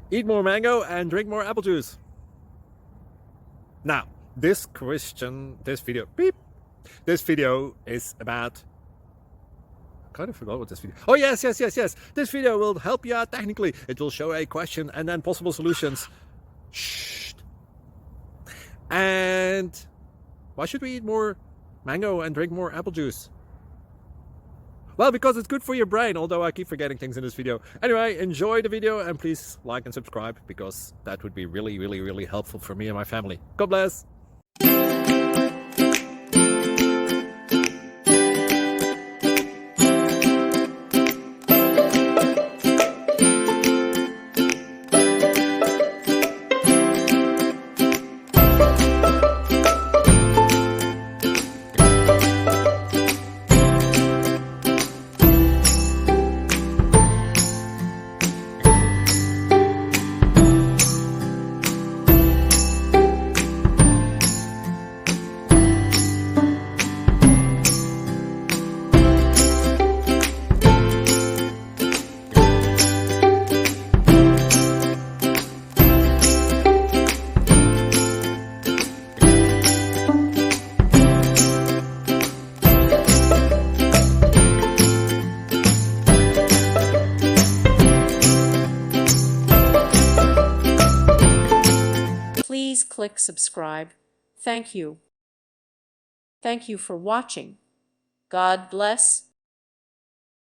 Eat more mango and drink more apple juice. Now, this video is about, I kind of forgot what this video. Oh, yes. This video will help you out technically. It will show a question and then possible solutions. Shh. And why should we eat more mango and drink more apple juice? Well, because it's good for your brain, although I keep forgetting things in this video. Anyway, enjoy the video and please like and subscribe, because that would be really helpful for me and my family. God bless! Please click subscribe. Thank you. Thank you for watching. God bless.